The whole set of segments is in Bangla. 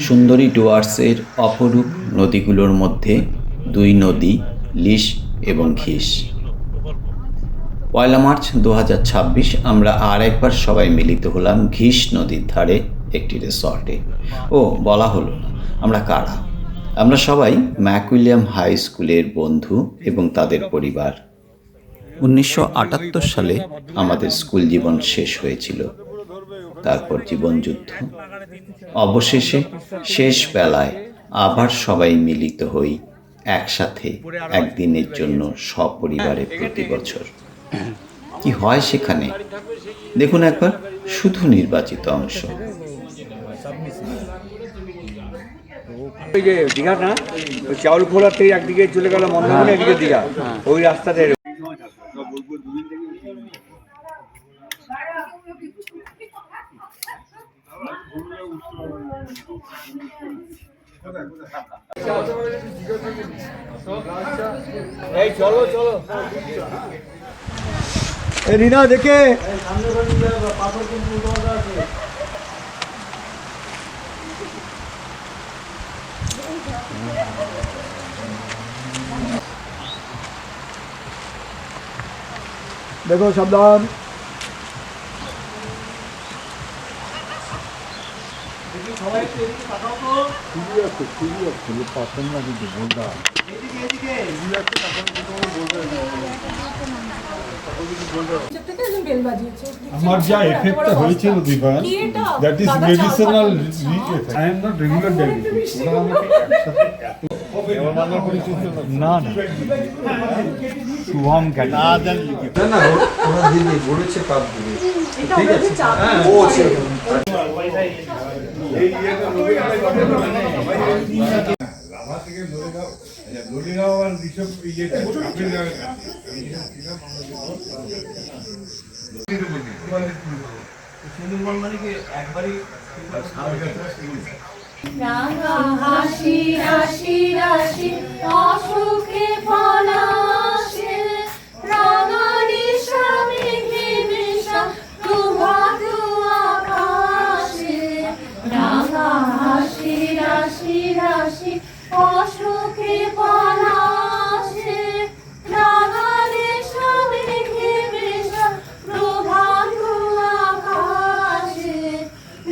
সুন্দরী ডুয়ার্সের অপরূপ নদীগুলোর মধ্যে দুই নদী লিস এবং ঘিস। 1 মার্চ 2026 আমরা আর একবার সবাই মিলিত হলাম ঘিস নদীর ধারে একটি রিসর্টে। বলা হলো না আমরা কারা। আমরা সবাই ম্যাকউইলিয়াম হাই স্কুলের বন্ধু এবং তাদের পরিবার। 1978 সালে আমাদের স্কুল জীবন শেষ হয়েছিল। তারপর জীবনযুদ্ধ। অবশেষে শেষ বেলায় আবার সবাই মিলিত হই একসাথে একদিনের জন্য সপরিবারে প্রতি বছর। কি হয় সেখানে দেখুন একবার শুধু নির্বাচিত অংশ। ওই যে দীঘা না, ওই চাউল খোলার থেকে একদিকে চলে গেল মন্দারমণি, একদিকে দীঘা, ওই রাস্তাতে। এই চলো চলো রিনা দেখে देखो सावधान। আমার যা এফেক্টটা হয়েছিল দিবা, that is medicinal effect. I am not regular diabetes. ওরা আমাকে একসাথে না না শুভম কেন না না ওরা দিদি বলেছে কাজ দিবে, ঠিক আছে। ও এই এটা লাভা থেকে দড়িগাঁও আর ঋষভ ইয়েতে সুন্দরবন মানে কি একবারই রাঙা হাসি রাশি রাশি অসুখে পলাশে রাঙালি স্বামী ঘিমিশা প্রভাত আকাশে। রাঙা হাসি রাশি রাশি অসুখে পলাশে রাঙালি স্বামী ঘিমিশা প্রভাত আকাশে।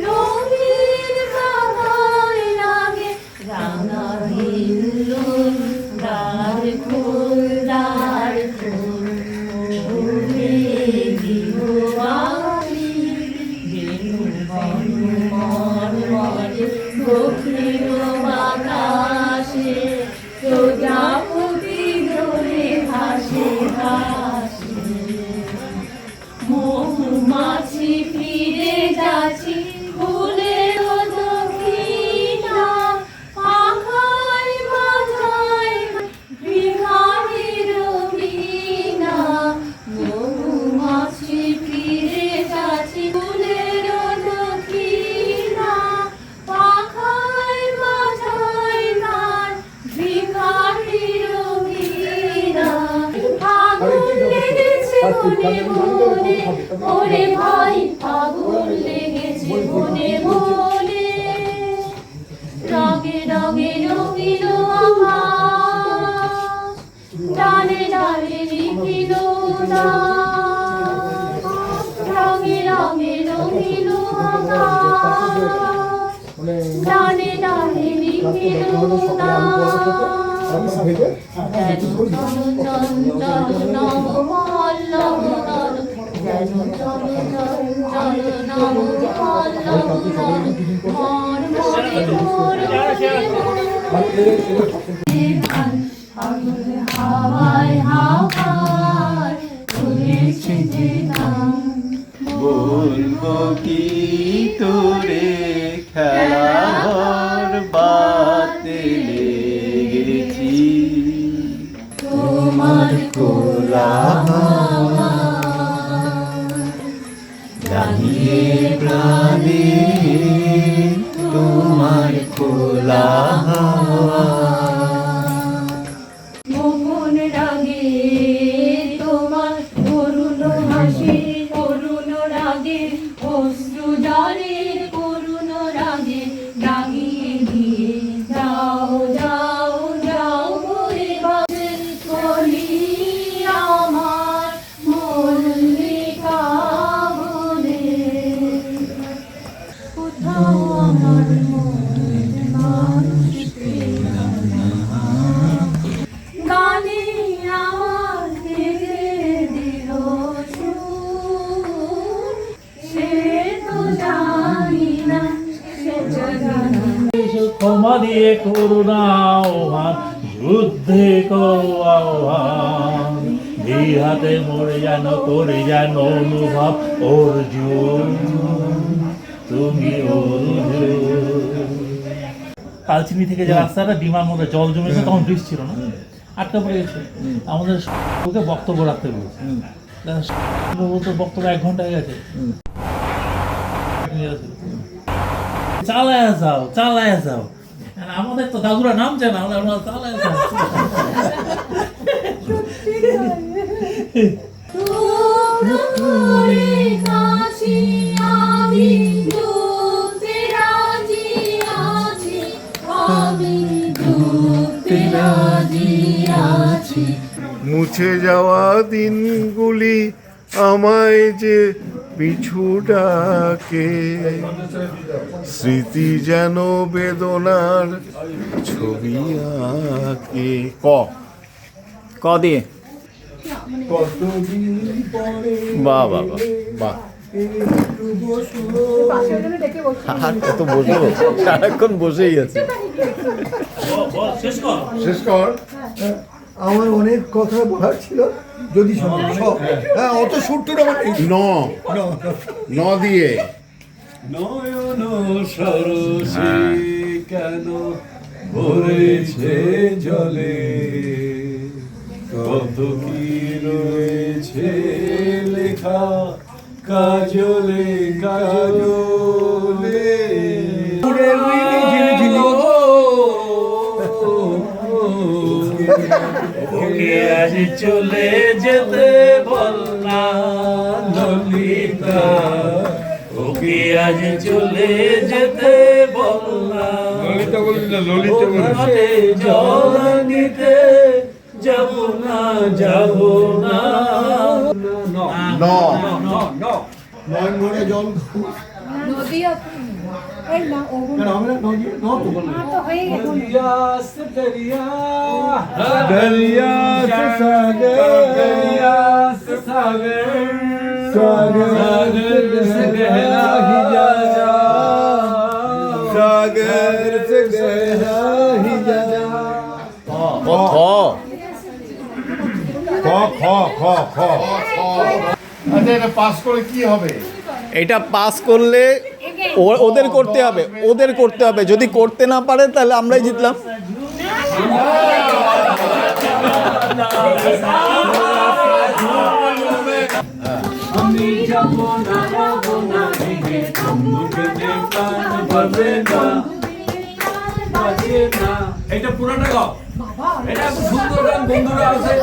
রঙিন রাঙায় লাগে রাঙা হিল্লোল দ্বার খোল দ্বার খোল ওরে দিওয়ালি বেনু বনু মর মরে দক্ষিণ আকাশে প্রজাপতি ধরে হাসে হাসে। মৌমাছি ফিরে যাচ্ছি ফুলের দক্ষিণা পাখায় বাজায় বিহারীর বীণা। মৌমাছি ফিরে যাচ্ছি ফুলের দক্ষিণা পাখায় বাজায় গান বিহারীর বীণা। আগুন লেগেছে মনে মনে ওরে ভাই আগুন লেগেছে মনে মনে। রঙে রঙে রঙিল আকাশ ডালে ডালে লিখিল দাস। রঙে রঙে রঙিল আকাশ ডালে ডালে লিখিল দাস। বলবো কি তোরে খেলার বাতে লেগেছি তোমার কোলা জানিয়ে প্রাণে তোমার কোলা মোহন রাগে তোমার করুণ হাসি করুণ রাগে অশ্রু জলের ক্ষমা দিয়ে করুণা আহ্বান, যুদ্ধে করো আহ্বান, এই হাতে মরে যেন করে যেন অনুভব অর্জুন, তুমি অর্জুন। কালচিনি থেকে যে রাস্তাটা ডিমার মধ্যে জল জমেছে, তখন ব্রিজ ছিল না, আটকা পড়ে গেছে। আমাদের ওকে বক্তব্য রাখতে বলেছে, বক্তব্য 1 ঘন্টা হয়ে গেছে। চালায় যাও চালায় যাও, আর আমাদের তো দাদুরা নামছে না, আমরা চালায় যাও। তোরে কাছে আমি ডুবতে রাজি আছি, আমি ডুবতে রাজি আছি। মুছে যাওয়া দিনগুলি আমায় যে পিছু ডাকে, স্মৃতি যেন বেদনার ছবি আঁকে। ক দিয়ে বাহ বাহ বাহ বাহ, আর কত বসবো, সারাক্ষণ বসেই আছে। শেষ কর। আমার অনেক কথা বলার ছিল, যদি হ্যাঁ অত সুরটুর আমার নেই। ন দিয়ে নয়ন সরসে কেন ভরেছে জলে, কত কি রয়েছে লেখা কাজলে কাজলে। ওকে আজ চলে যেতে বলনা ললিতা, ওকে আজ চলে যেতে বলনা। ললিতা বলি না, ললিতা বলি। জল নিতে যাব না, যাব না। ন নয়ন ভরে জল নদী এই না ওগুলো কেন হবে না? নদী ন তো বলবো। তো হয়ে গেল। दरिया से सागर, दरिया से सागर, सागर से गहरा ही जा, सागर से गहरा ही जा। আচ্ছা, এটা পাস করে কি হবে? এটা পাস করলে ওদের করতে হবে, ওদের করতে হবে। যদি করতে না পারে তাহলে আমরাই জিতলাম। আমি যাব না, যাব না, বন্ধুকে প্রাণ বাজে না, বাজে না। এটা পুরোটা গাও, এটা খুব সুন্দর গান। বন্ধুরা আছে,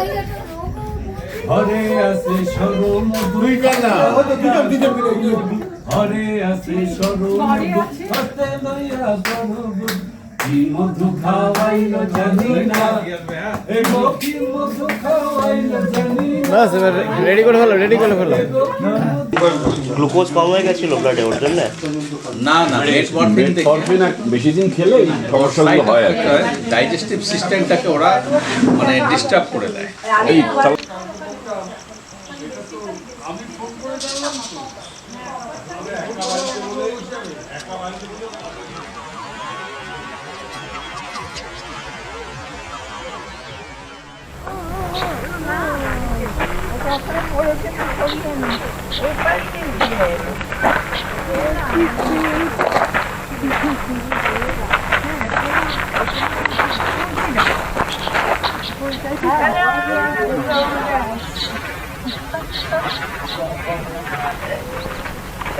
হরে আছে সরম তুই গান না। হরে আছে সরম হতে নয়া বড়, কি মধু খাওয়াইল জানি না, এ গো কি মধু খাওয়াইল জানি না। বাস এবার রেডি করে ফেলো, রেডি করে ফেলো। গ্লুকোজ কম হয়ে গেছিল ব্লাডে, ওর জন্য না না মেটফরমিন বেশি দিন খেলে এই সমস্যাগুলো হয় আর ডাইজেস্টিভ সিস্টেমটাকে ওরা মানে ডিস্টার্ব করে দেয়।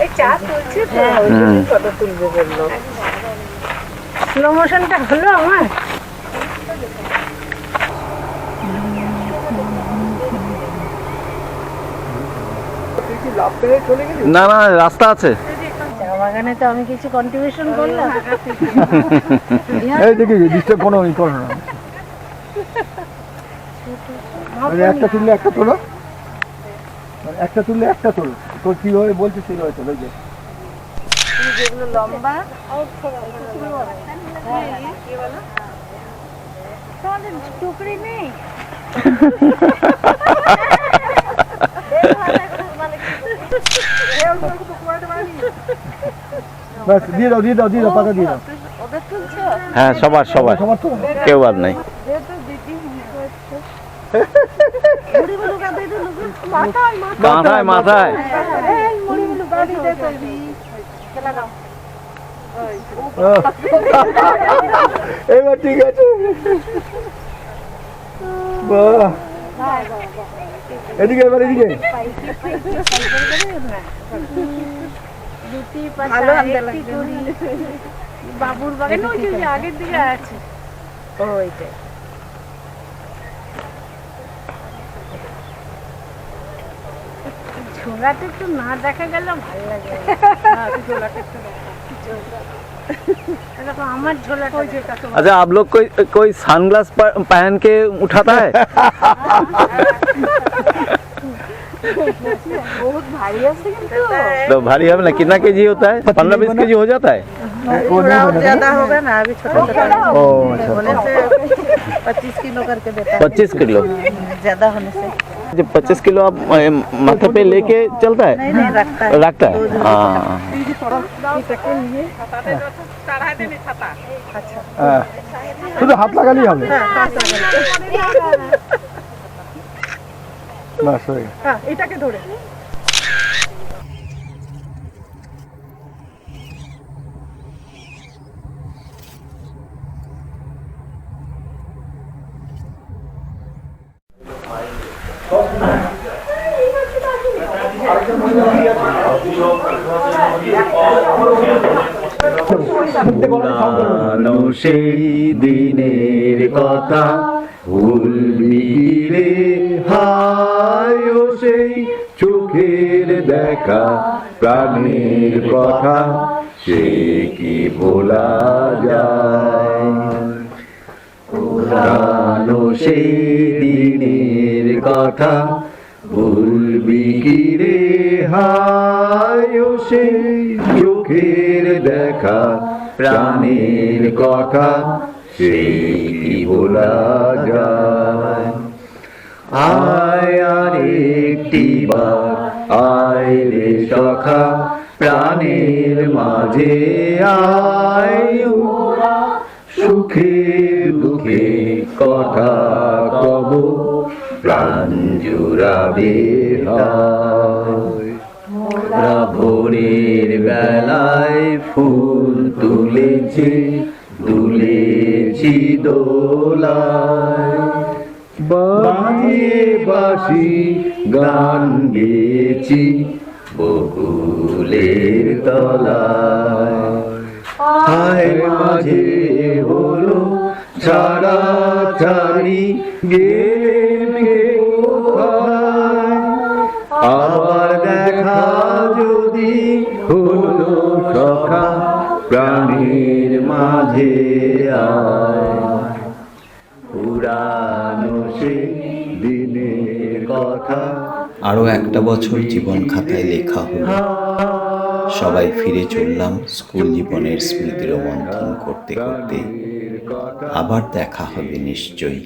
এই চা তুলছে তো, ফটো তুলবো বললো। স্লো মোশনটা হলো আমার। না না, রাস্তা আছে। চা বাগানে তো আমি কিছু কন্ট্রিবিউশন করলাম। এই দেখি ডিস্টার্ব কোনো ই করো না। একটা তুললে একটা তোলো, একটা তুললে একটা তোলো। তোর কিভাবে বলছে সেইভাবে তোলো। যে যেগুলো লম্বা তোমাদের টুকরি নেই। মানে ব্যাস দিয়ে দাও পাতা দিয়ে দাও। ওদের তুলছো? হ্যাঁ সবার সবার তো কেউ বাদ নাই। যেহেতু দিদি মুড়িগুলো গাদাই দিল মাথায় মাথায় মুড়িগুলো গাদাই দে কবি খেলা দাও এবার ঠিক আছে। বাহ, এদিকে এবার এদিকে। দুটি পাতা একটি করি বাবুর বাগান ওই যে আগের দিকে আছে ওইটাই। ঝোলাটা একটু না দেখা গেল ভালো লাগে। देखो আমার ঝোলাটা अच्छा आप लोग कोई सनग्लास पहन के उठाता है? बहुत भारी है तो भारी है ना, कितना केजी होता है? 15-20 केजी हो जाता है। थोड़ा ज्यादा होगा ना, अभी छोटा छोटा ओ अच्छा, होने से 25 किलो करके देता है। 25 किलो। ज्यादा होने से जब 25 किलो आप माथे पे लेके चलता है? नहीं रखता है। रखता है। हाँ হ্যাঁ, শুধু হাত লাগালেই হবে। বাস হয়ে গেছে। এটাকে ধরে পুরানো সেই দিনের কথা ভুলবি রে হায়, ও সেই চোখের দেখা প্রাণের কথা সে কি ভোলা যায়। পুরানো সেই দিনের কথা ভুলবি কি রে হায়, ও সেই চোখের দেখা প্রাণের কথা সে কি ভোলা যায়। আয় আর একটি বার আয় রে সখা প্রাণের মাঝে আয়, সুখে দুঃখে কথা কব প্রাণ জুড়াবে হয়। ভোরের বেলায় ফুল তুলেছি দুলেছি দোলায়, বাজিয়ে বাঁশি গান গেয়েছি বকুলের তলায়। হায় মাঝে হলো ছাড়া ছাড়ি গেলে কোথায়, আবার দেখা যদি হলো সখা প্রাণীর মাঝে আয়। পুরানো সেই দিনের কথা। আরো একটা বছর জীবন খাতায় লেখা হলো, সবাই ফিরে চললাম স্কুল জীবনের স্মৃতি রোমন্থন করতে করতে। আবার দেখা হবে নিশ্চয়ই।